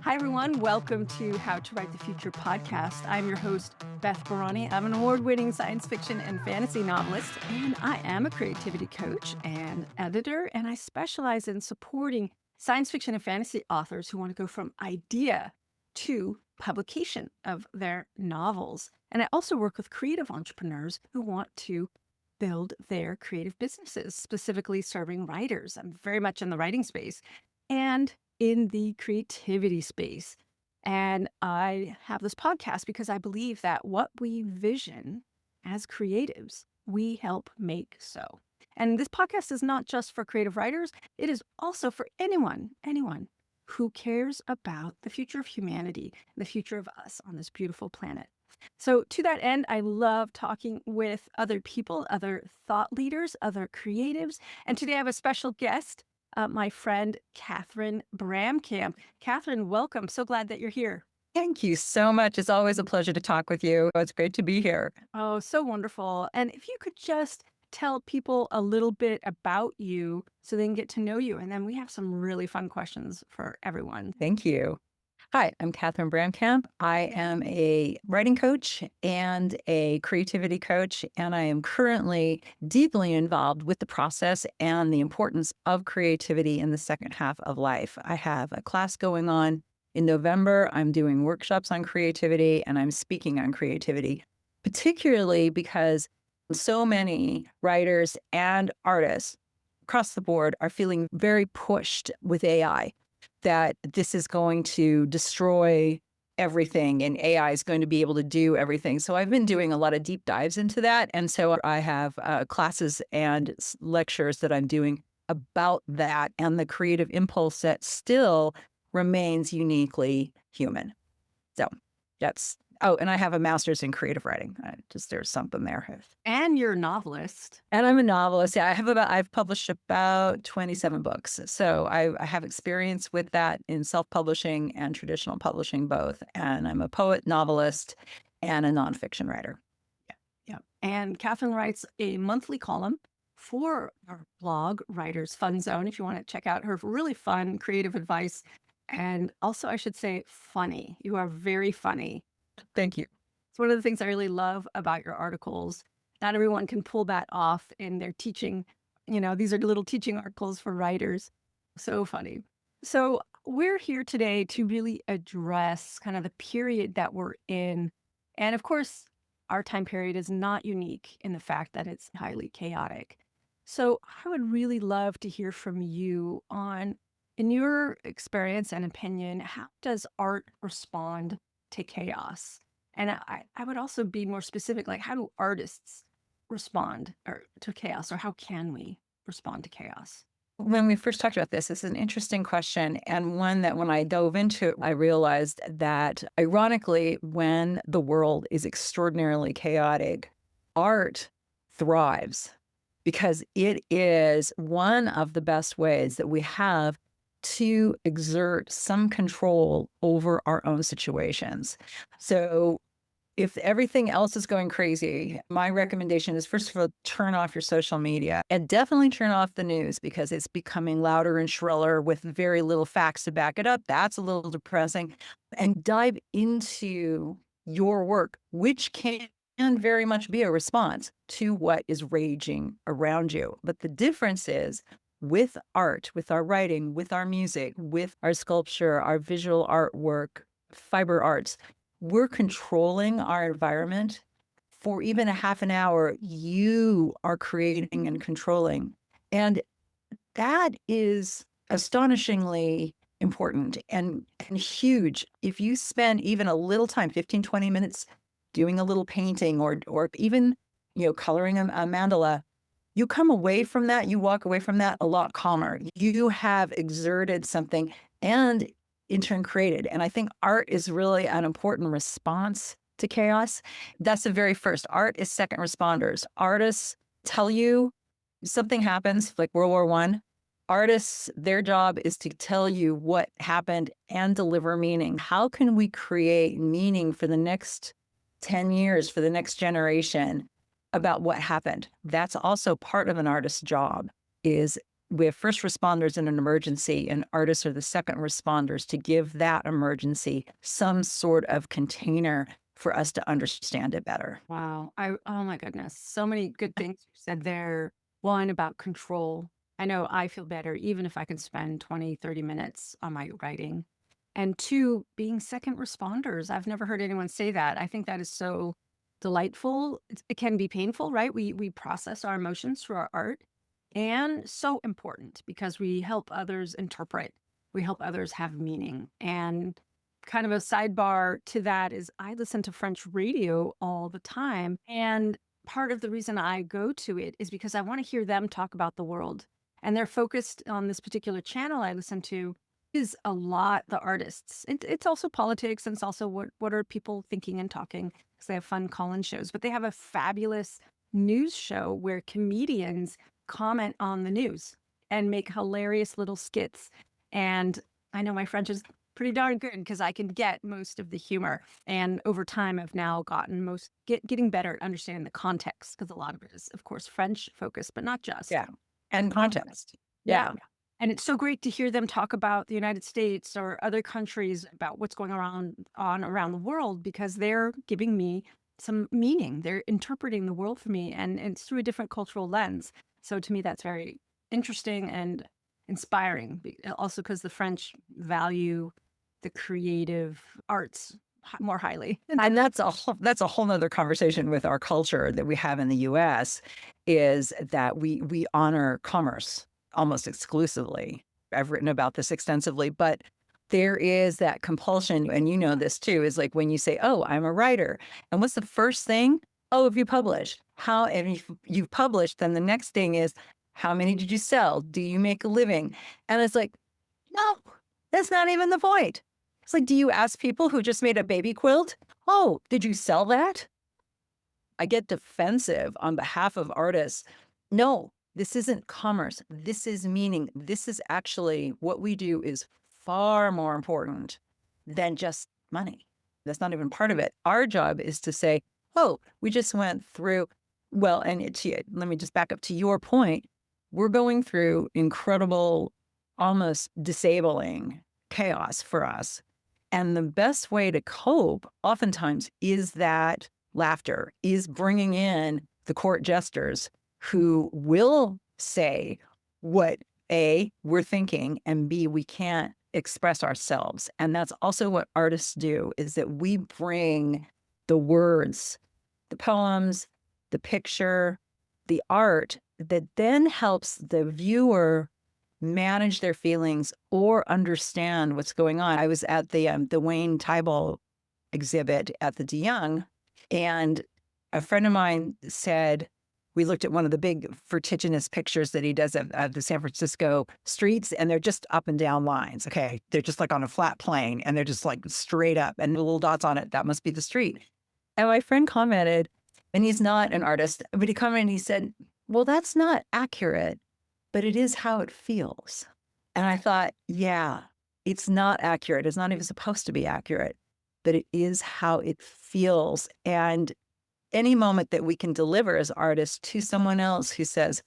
Hi, everyone. Welcome to How to Write the Future podcast. I'm your host, Beth Barany. I'm an award-winning science fiction and fantasy novelist, and I am a creativity coach and editor, and I specialize in supporting science fiction and fantasy authors who want to go from idea to publication of their novels. And I also work with creative entrepreneurs who want to build their creative businesses, specifically serving writers. I'm very much in the writing space and in the creativity space. And I have this podcast because I believe that what we vision as creatives, we help make so. And this podcast is not just for creative writers, it is also for anyone who cares about the future of humanity, the future of us on this beautiful planet. So to that end, I love talking with other people, other thought leaders, other creatives. And today I have a special guest, my friend, Catharine Bramkamp. Catharine, welcome. So glad that you're here. Thank you so much. It's always a pleasure to talk with you. It's great to be here. Oh, so wonderful. And if you could just tell people a little bit about you so they can get to know you. And then we have some really fun questions for everyone. Thank you. Hi, I'm Catharine Bramkamp. I am a writing coach and a creativity coach, and I am currently deeply involved with the process and the importance of creativity in the second half of life. I have a class going on in November. I'm doing workshops on creativity, and I'm speaking on creativity, particularly because so many writers and artists across the board are feeling very pushed with AI, that this is going to destroy everything and AI is going to be able to do everything. So I've been doing a lot of deep dives into that. And so I have classes and lectures that I'm doing about that and the creative impulse that still remains uniquely human. So that's, and I have a master's in creative writing. There's something there. And you're a novelist. And I'm a novelist. Yeah, I've published about 27 books. So I have experience with that in self-publishing and traditional publishing both. And I'm a poet, novelist, and a nonfiction writer. Yeah. And Catharine writes a monthly column for our blog, Writers Fun Zone, if you want to check out her really fun creative advice. And also, I should say, funny. You are very funny. Thank you. It's one of the things I really love about your articles. Not everyone can pull that off in their teaching. These are little teaching articles for writers. So funny. So we're here today to really address kind of the period that we're in. And of course, our time period is not unique in the fact that it's highly chaotic. So I would really love to hear from you on, in your experience and opinion, how does art respond to chaos? And I would also be more specific, like how do artists respond to chaos, or how can we respond to chaos? When we first talked about this, it's an interesting question, and one that when I dove into it, I realized that ironically, when the world is extraordinarily chaotic, art thrives because it is one of the best ways that we have to exert some control over our own situations. So if everything else is going crazy, my recommendation is, first of all, turn off your social media and definitely turn off the news because it's becoming louder and shriller with very little facts to back it up. That's a little depressing. And dive into your work, which can very much be a response to what is raging around you. But the difference is, with art, with our writing, with our music, with our sculpture, our visual artwork, fiber arts, we're controlling our environment for even a half an hour. You are creating and controlling. And that is astonishingly important and huge. If you spend even a little time, 15, 20 minutes doing a little painting or even, coloring a mandala, you come away from that, you walk away from that a lot calmer. You have exerted something and in turn created. And I think art is really an important response to chaos. That's the very first. Art is second responders. Artists tell you something happens, like World War I. Artists, their job is to tell you what happened and deliver meaning. How can we create meaning for the next 10 years, for the next generation, about what happened? That's also part of an artist's job, is We have first responders in an emergency, and artists are the second responders to give that emergency some sort of container for us to understand it better. Wow. Oh my goodness. So many good things you said there. One about control. I know I feel better even if I can spend 20, 30 minutes on my writing. And two, being second responders. I've never heard anyone say that. I think that is so delightful. It can be painful, right? We process our emotions through our art, and so important because we help others interpret. We help others have meaning. And kind of a sidebar to that is I listen to French radio all the time. And part of the reason I go to it is because I want to hear them talk about the world. And they're focused on this particular channel I listen to is a lot the artists. It's also politics, and it's also what are people thinking and talking, because they have fun call-in shows. But they have a fabulous news show where comedians comment on the news and make hilarious little skits. And I know my French is pretty darn good because I can get most of the humor. And over time, I've now gotten getting better at understanding the context, because a lot of it is, of course, French focused, but not just. Yeah. And context. Yeah. And it's so great to hear them talk about the United States or other countries, about what's going on around the world, because they're giving me some meaning. They're interpreting the world for me, and it's through a different cultural lens. So to me, that's very interesting and inspiring. Also, because the French value the creative arts more highly. And that's a whole nother conversation with our culture that we have in the US, is that we honor commerce almost exclusively. I've written about this extensively, but there is that compulsion, and you know this too, is like when you say, oh, I'm a writer. And what's the first thing? Oh, have you published? How, and if you've published, then the next thing is, how many did you sell? Do you make a living? And it's like, no, that's not even the point. It's like, do you ask people who just made a baby quilt? Oh, did you sell that? I get defensive on behalf of artists. No, this isn't commerce. This is meaning. This is actually what we do is far more important than just money. That's not even part of it. Our job is to say, oh, we just went through, well, and let me just back up to your point. We're going through incredible, almost disabling chaos for us. And the best way to cope oftentimes is that laughter, is bringing in the court jesters who will say what A, we're thinking, and B, we can't express ourselves. And that's also what artists do, is that we bring the words, the poems, the picture, the art that then helps the viewer manage their feelings or understand what's going on. I was at the Wayne Tyball exhibit at the DeYoung, and a friend of mine said, we looked at one of the big vertiginous pictures that he does of the San Francisco streets, and they're just up and down lines. Okay, they're just like on a flat plane, and they're just like straight up, and the little dots on it, that must be the street. And my friend commented, and he's not an artist, but he commented and he said, well, that's not accurate, but it is how it feels. And I thought, yeah, it's not accurate. It's not even supposed to be accurate, but it is how it feels. And any moment that we can deliver as artists to someone else who says,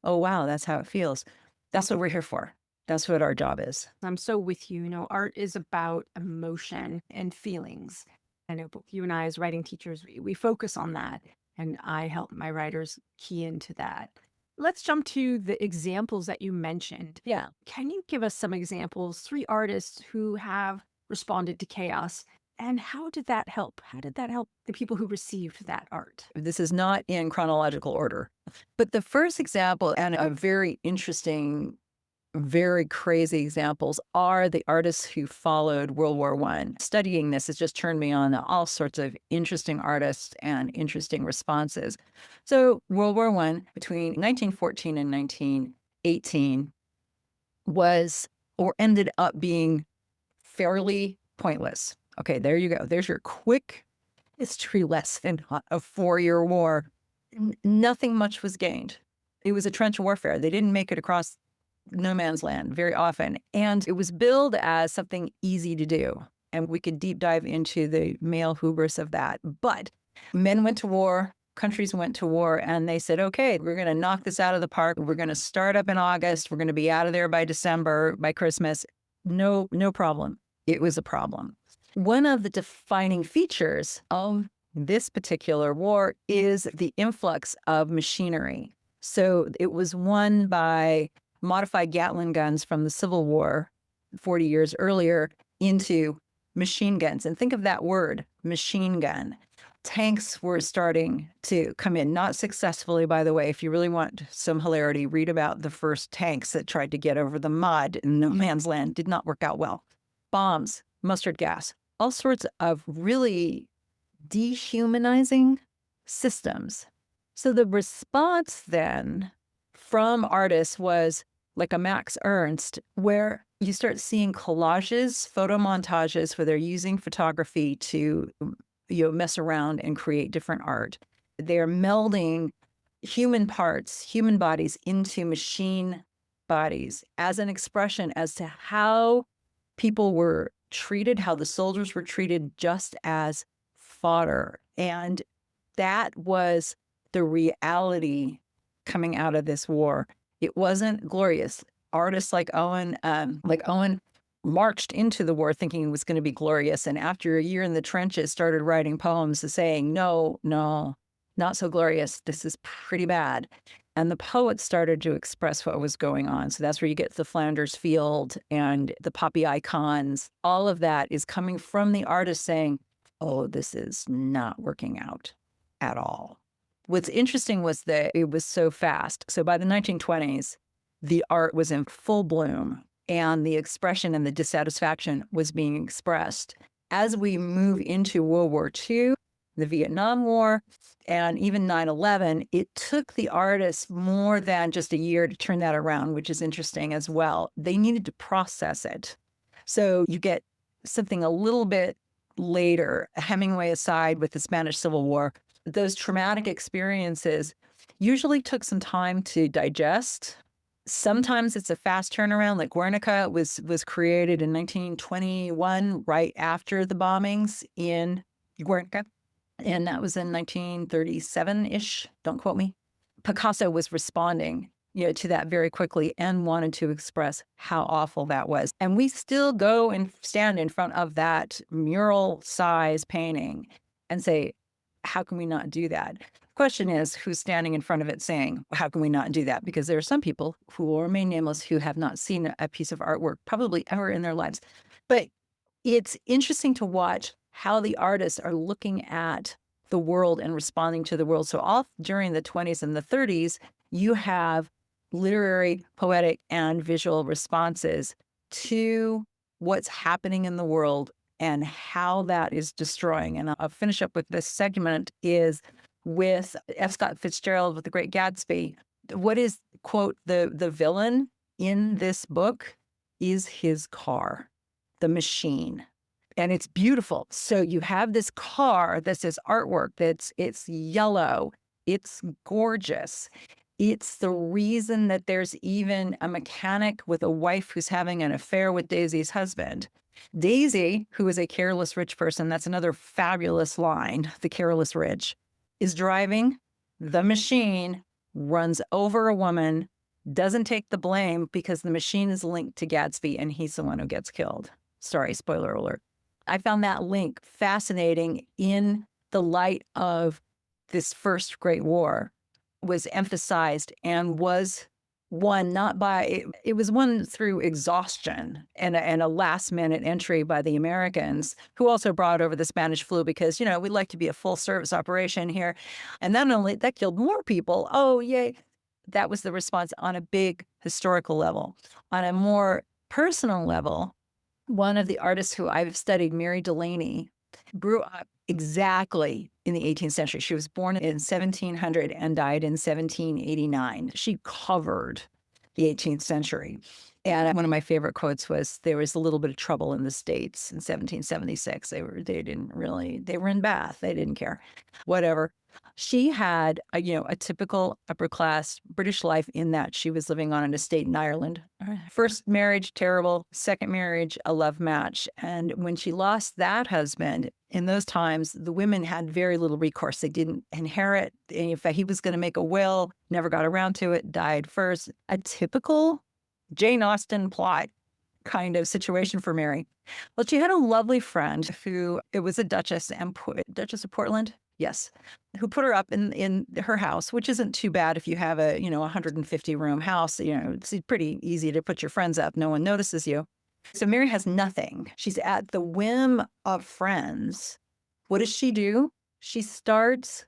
oh, wow, that's how it feels, that's what we're here for. That's what our job is. I'm so with you. You know, art is about emotion and feelings. I know both you and I, as writing teachers, we focus on that. And I help my writers key into that. Let's jump to the examples that you mentioned. Yeah. Can you give us some examples, 3 artists who have responded to chaos, and how did that help? How did that help the people who received that art? This is not in chronological order, but the first example, and a very interesting, very crazy examples, are the artists who followed World War I. Studying this has just turned me on to all sorts of interesting artists and interesting responses. So World War I, between 1914 and 1918, was or ended up being fairly pointless. Okay, there you go. There's your quick history lesson on a 4-year war. Nothing much was gained. It was a trench warfare. They didn't make it across no man's land very often. And it was billed as something easy to do. And we could deep dive into the male hubris of that. But men went to war. countries went to war and they said, okay, we're going to knock this out of the park. We're going to start up in August. We're going to be out of there by December, by Christmas. No problem. It was a problem. One of the defining features of this particular war is the influx of machinery. So it was won by modified Gatling guns from the Civil War 40 years earlier into machine guns. And think of that word, machine gun. Tanks were starting to come in, not successfully, by the way. If you really want some hilarity, read about the first tanks that tried to get over the mud in no man's land. Did not work out well. Bombs, mustard gas, all sorts of really dehumanizing systems. So the response then from artists was like a Max Ernst, where you start seeing collages, photo montages where they're using photography to mess around and create different art. They're melding human parts, human bodies into machine bodies as an expression as to how people were treated, how the soldiers were treated just as fodder. And that was the reality coming out of this war. It wasn't glorious. Artists like Owen marched into the war thinking it was going to be glorious. And after a year in the trenches, started writing poems saying, no, not so glorious. This is pretty bad. And the poets started to express what was going on. So that's where you get the Flanders Field and the poppy icons. All of that is coming from the artist saying, oh, this is not working out at all. What's interesting was that it was so fast. So by the 1920s, the art was in full bloom and the expression and the dissatisfaction was being expressed. As we move into World War II, the Vietnam War, and even 9/11, it took the artists more than just a year to turn that around, which is interesting as well. They needed to process it. So you get something a little bit later, Hemingway aside with the Spanish Civil War, those traumatic experiences usually took some time to digest. Sometimes it's a fast turnaround, like Guernica was created in 1921, right after the bombings in Guernica. And that was in 1937-ish. Don't quote me. Picasso was responding, to that very quickly and wanted to express how awful that was. And we still go and stand in front of that mural size painting and say, how can we not do that? The question is, who's standing in front of it saying, how can we not do that? Because there are some people who will remain nameless who have not seen a piece of artwork probably ever in their lives. But it's interesting to watch how the artists are looking at the world and responding to the world. So all during the 20s and the 30s, you have literary, poetic, and visual responses to what's happening in the world and how that is destroying. And I'll finish up with this segment is with F. Scott Fitzgerald with The Great Gatsby. What is, quote, the villain in this book is his car, the machine. And it's beautiful. So you have this car that says artwork, it's yellow, it's gorgeous. It's the reason that there's even a mechanic with a wife who's having an affair with Daisy's husband. Daisy, who is a careless rich person, that's another fabulous line, the careless rich, is driving the machine, runs over a woman, doesn't take the blame because the machine is linked to Gatsby and he's the one who gets killed. Sorry, spoiler alert. I found that link fascinating in the light of this first Great War was emphasized and was won not by, it was won through exhaustion and a last minute entry by the Americans who also brought over the Spanish flu because, we'd like to be a full service operation here. And not only that killed more people. Oh, yay. That was the response on a big historical level. On a more personal level, one of the artists who I've studied, Mary Delaney, grew up exactly in the 18th century. She was born in 1700 and died in 1789. She covered the 18th century. And one of my favorite quotes was, there was a little bit of trouble in the States in 1776. They were in Bath. They didn't care. Whatever. She had a typical upper class British life in that she was living on an estate in Ireland. First marriage, terrible. Second marriage, a love match. And when she lost that husband, in those times, the women had very little recourse. They didn't inherit. In fact, he was going to make a will, never got around to it, died first. A typical Jane Austen plot kind of situation for Mary. Well, she had a lovely friend who, it was a Duchess Duchess of Portland, yes, who put her up in her house, which isn't too bad if you have a 150 room house. It's pretty easy to put your friends up. No one notices you. So Mary has nothing. She's at the whim of friends. What does she do? She starts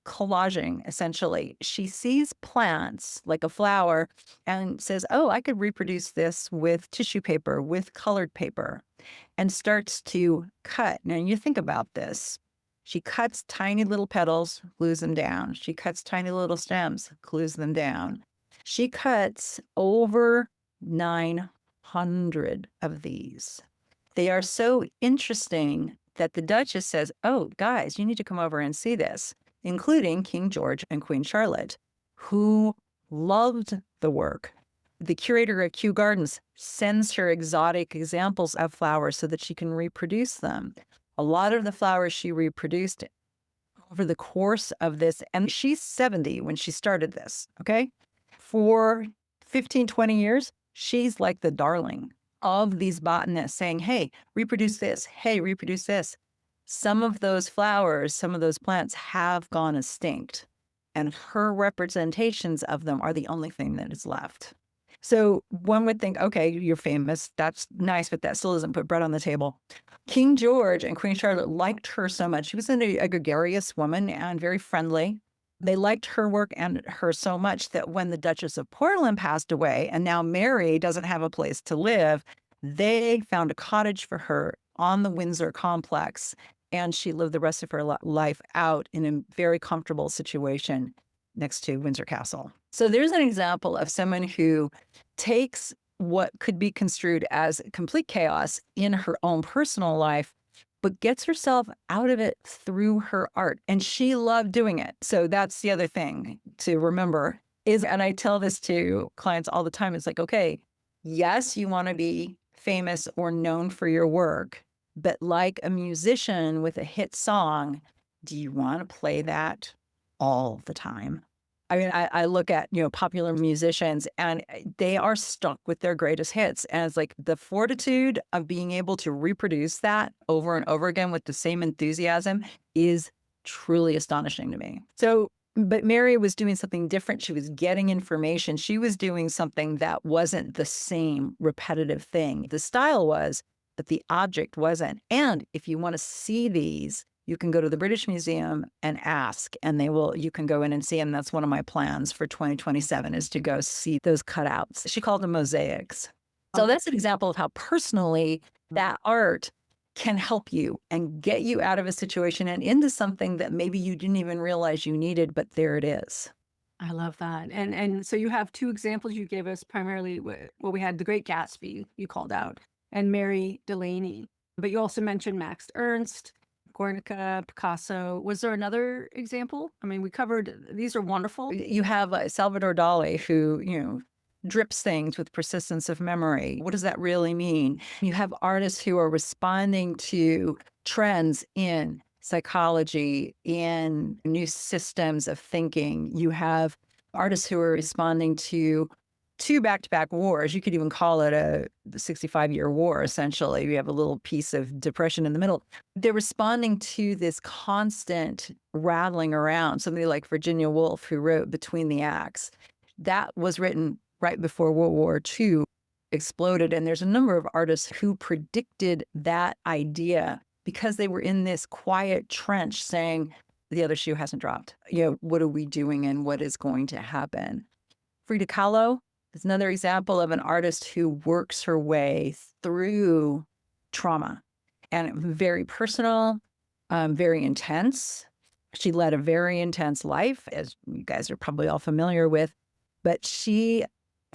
collaging, essentially. She sees plants like a flower and says, oh, I could reproduce this with tissue paper, with colored paper, and starts to cut. Now, you think about this. She cuts tiny little petals, glues them down. She cuts tiny little stems, glues them down. She cuts over 900 of these. They are so interesting that the Duchess says, oh, guys, you need to come over and see this, including King George and Queen Charlotte, who loved the work. The curator at Kew Gardens sends her exotic examples of flowers so that she can reproduce them. A lot of the flowers she reproduced over the course of this, and she's 70 when she started this, okay? For 15, 20 years, she's like the darling of these botanists saying, hey, reproduce this. Hey, reproduce this. Some of those flowers, some of those plants have gone extinct, and her representations of them are the only thing that is left. So one would think, okay, you're famous. That's nice, but that still doesn't put bread on the table. King George and Queen Charlotte liked her so much. She was a gregarious woman and very friendly. They liked her work and her so much that when the Duchess of Portland passed away, and now Mary doesn't have a place to live, they found a cottage for her on the Windsor complex, and she lived the rest of her life out in a very comfortable situation next to Windsor Castle. So there's an example of someone who takes what could be construed as complete chaos in her own personal life, but gets herself out of it through her art. And she loved doing it. So that's the other thing to remember is, and I tell this to clients all the time, it's like, okay, yes, you want to be famous or known for your work, but like a musician with a hit song, do you want to play that all the time? I mean, I look at, popular musicians and they are stuck with their greatest hits. And it's like the fortitude of being able to reproduce that over and over again with the same enthusiasm is truly astonishing to me. So, but Mary was doing something different. She was getting information. She was doing something that wasn't the same repetitive thing. The style was, but the object wasn't. And if you want to see these, you can go to the British Museum and ask, and you can go in and see them. That's one of my plans for 2027 is to go see those cutouts. She called them mosaics. So that's an example of how personally that art can help you and get you out of a situation and into something that maybe you didn't even realize you needed, but there it is. I love that. And so you have two examples you gave us primarily. Well, we had The Great Gatsby, you called out, and Mary Delaney. But you also mentioned Max Ernst, Guernica, Picasso. Was there another example? I mean, we covered, these are wonderful. You have Salvador Dali, who, drips things with persistence of memory. What does that really mean? You have artists who are responding to trends in psychology, in new systems of thinking. You have artists who are responding to two back-to-back wars. You could even call it a 65-year war, essentially. You have a little piece of depression in the middle. They're responding to this constant rattling around. Somebody like Virginia Woolf, who wrote Between the Acts, that was written right before World War II exploded. And there's a number of artists who predicted that idea because they were in this quiet trench saying, the other shoe hasn't dropped. What are we doing and what is going to happen? Frida Kahlo is another example of an artist who works her way through trauma, and very personal, very intense. She led a very intense life, as you guys are probably all familiar with, but she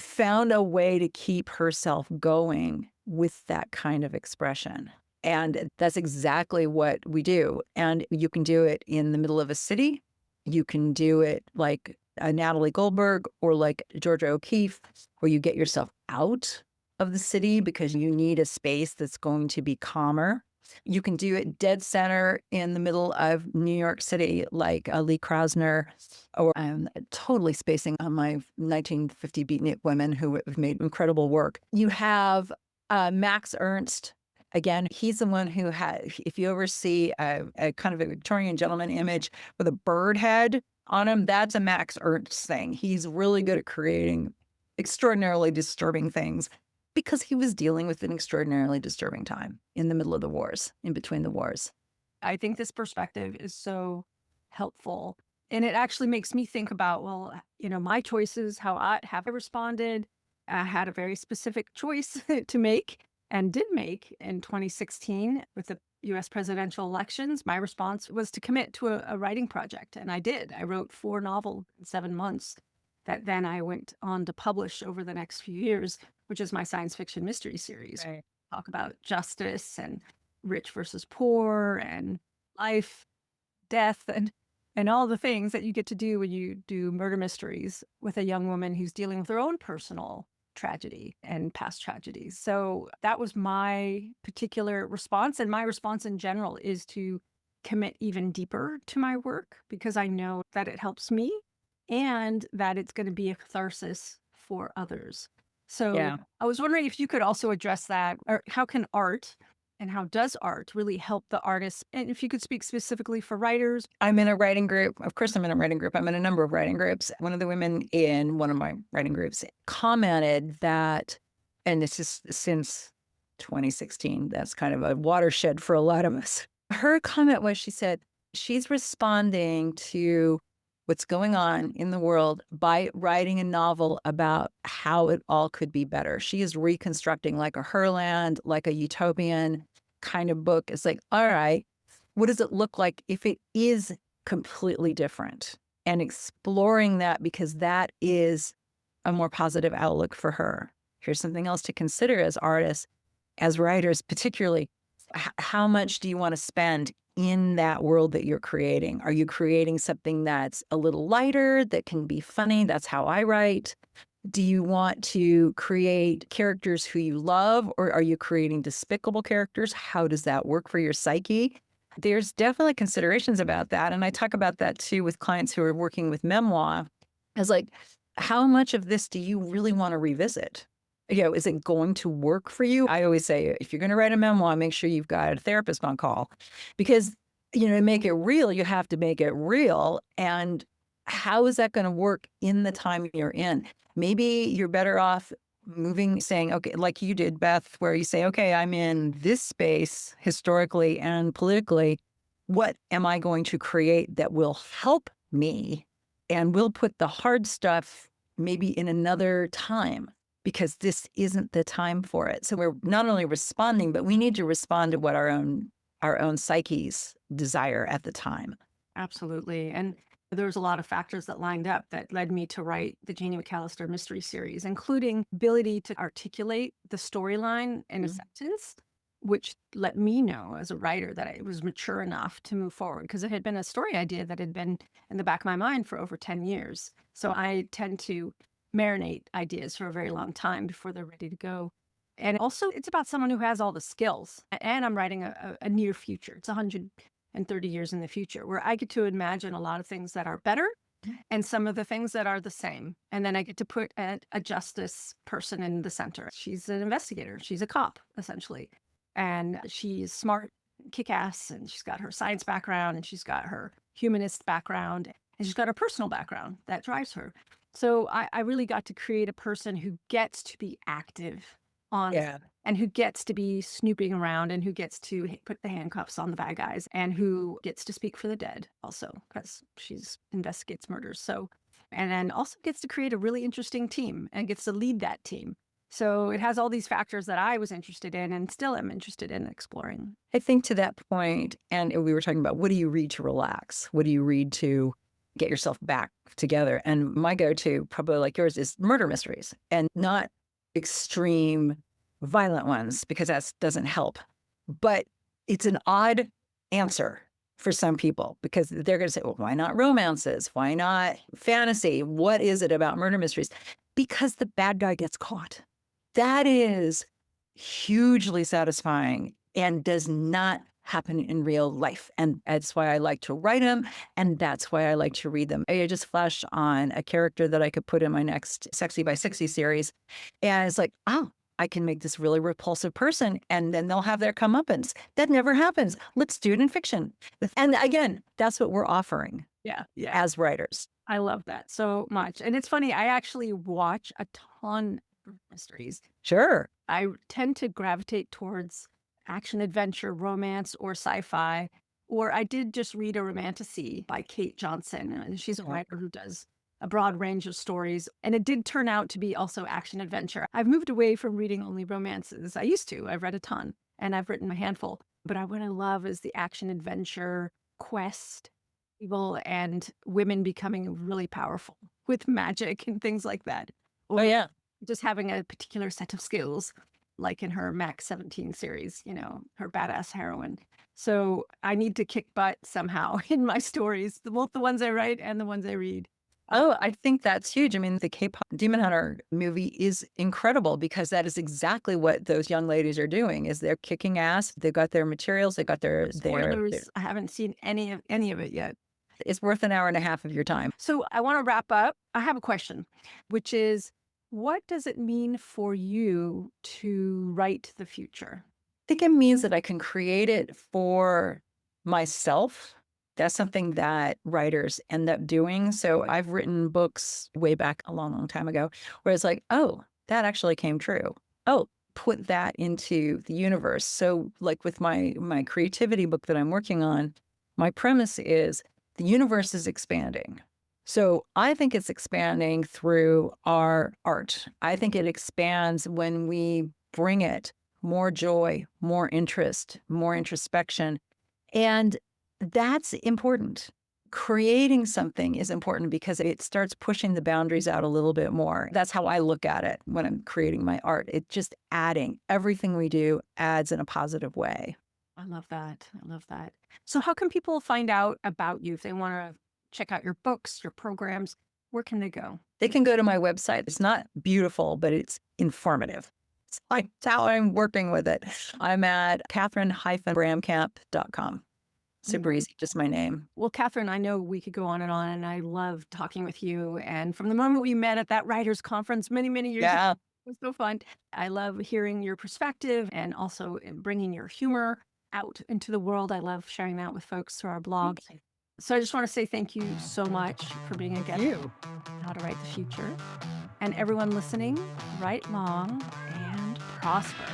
found a way to keep herself going with that kind of expression. And that's exactly what we do. And you can do it in the middle of a city. You can do it like Natalie Goldberg or like Georgia O'Keeffe, where you get yourself out of the city because you need a space that's going to be calmer. You can do it dead center in the middle of New York City, like Lee Krasner, or I'm totally spacing on my 1950 beatnik women who have made incredible work. You have Max Ernst. Again, he's the one who had, if you ever see a kind of a Victorian gentleman image with a bird head on him, that's a Max Ernst thing. He's really good at creating extraordinarily disturbing things because he was dealing with an extraordinarily disturbing time in the middle of the wars, in between the wars. I think this perspective is so helpful. And it actually makes me think about, well, my choices, how I have responded. I had a very specific choice to make and did make in 2016 with the US presidential elections. My response was to commit to a writing project. And I did. I wrote 4 novels in 7 months that then I went on to publish over the next few years, which is my science fiction mystery series. Right. Talk about justice and rich versus poor and life, death, and all the things that you get to do when you do murder mysteries with a young woman who's dealing with her own personal tragedy and past tragedies. So that was my particular response. And my response in general is to commit even deeper to my work because I know that it helps me and that it's going to be a catharsis for others. So Yeah. I was wondering if you could also address that, or how can art and how does art really help the artists? And if you could speak specifically for writers. I'm in a writing group. Of course, I'm in a writing group. I'm in a number of writing groups. One of the women in one of my writing groups commented that, and this is since 2016, that's kind of a watershed for a lot of us. Her comment was, she said, she's responding to what's going on in the world by writing a novel about how it all could be better. She is reconstructing like a Herland, like a utopian kind of book. It's like, all right, what does it look like if it is completely different? And exploring that because that is a more positive outlook for her. Here's something else to consider as artists, as writers, particularly, how much do you want to spend in that world that you're creating? Are you creating something that's a little lighter, that can be funny? That's how I write. Do you want to create characters who you love, or are you creating despicable characters? How does that work for your psyche? There's definitely considerations about that. And I talk about that too with clients who are working with memoir as like, how much of this do you really want to revisit? Is it going to work for you? I always say, if you're going to write a memoir, make sure you've got a therapist on call because, to make it real, you have to make it real. And how is that going to work in the time you're in? Maybe you're better off saying, okay, like you did, Beth, where you say, okay, I'm in this space historically and politically. What am I going to create that will help me? And we'll put the hard stuff maybe in another time, because this isn't the time for it. So we're not only responding, but we need to respond to what our own psyches desire at the time. Absolutely. And there was a lot of factors that lined up that led me to write the Janie McAllister mystery series, including ability to articulate the storyline in a sentence, which let me know as a writer that I was mature enough to move forward because it had been a story idea that had been in the back of my mind for over 10 years. So I tend to marinate ideas for a very long time before they're ready to go. And also, it's about someone who has all the skills. And I'm writing a near future. It's 130 years in the future, where I get to imagine a lot of things that are better and some of the things that are the same. And then I get to put a justice person in the center. She's an investigator. She's a cop, essentially. And she's smart, kick-ass, and she's got her science background, and she's got her humanist background, and she's got her personal background that drives her. So I really got to create a person who gets to be active on and who gets to be snooping around and who gets to put the handcuffs on the bad guys and who gets to speak for the dead also because she's investigates murders. So, and then also gets to create a really interesting team and gets to lead that team. So it has all these factors that I was interested in and still am interested in exploring. I think to that point, and we were talking about, what do you read to relax? What do you read to get yourself back together? And my go-to, probably like yours, is murder mysteries, and not extreme violent ones, because that doesn't help. But it's an odd answer for some people because they're going to say, well, why not romances? Why not fantasy? What is it about murder mysteries? Because the bad guy gets caught. That is hugely satisfying and does not happen in real life. And that's why I like to write them. And that's why I like to read them. I just flashed on a character that I could put in my next Sexy by 60 series. And it's like, oh, I can make this really repulsive person and then they'll have their comeuppance. That never happens. Let's do it in fiction. And again, that's what we're offering Yeah. as writers. I love that so much. And it's funny, I actually watch a ton of mysteries. Sure. I tend to gravitate towards action, adventure, romance, or sci-fi. Or I did just read a romantasy by Kate Johnson. And she's a writer who does a broad range of stories. And it did turn out to be also action adventure. I've moved away from reading only romances. I used to. I've read a ton and I've written a handful. But what I love is the action adventure quest, evil and women becoming really powerful with magic and things like that. Oh, yeah. Just having a particular set of skills, like in her Max 17 series, her badass heroine. So I need to kick butt somehow in my stories, both the ones I write and the ones I read. Oh, I think that's huge. I mean, the K-pop Demon Hunter movie is incredible because that is exactly what those young ladies are doing. Is they're kicking ass. They've got their materials. They got their Spoilers. I haven't seen any of it yet. It's worth an hour and a half of your time. So I want to wrap up. I have a question, which is, what does it mean for you to write the future? I think it means that I can create it for myself. That's something that writers end up doing. So I've written books way back a long, long time ago where it's like, oh, that actually came true. Oh, put that into the universe. So like with my creativity book that I'm working on, my premise is the universe is expanding. So I think it's expanding through our art. I think it expands when we bring it more joy, more interest, more introspection. And that's important. Creating something is important because it starts pushing the boundaries out a little bit more. That's how I look at it when I'm creating my art. It's just adding. Everything we do adds in a positive way. I love that. I love that. So how can people find out about you if they want to check out your books, your programs? Where can they go? They can go to my website. It's not beautiful, but it's informative. It's like how I'm working with it. I'm at Catharine-Bramkamp.com. Super easy, just my name. Well, Catharine, I know we could go on, and I love talking with you. And from the moment we met at that writers conference many, many years ago, it was so fun. I love hearing your perspective and also bringing your humor out into the world. I love sharing that with folks through our blog. So I just want to say thank you so much for being a guest on How to Write the Future. And everyone listening, write long and prosper.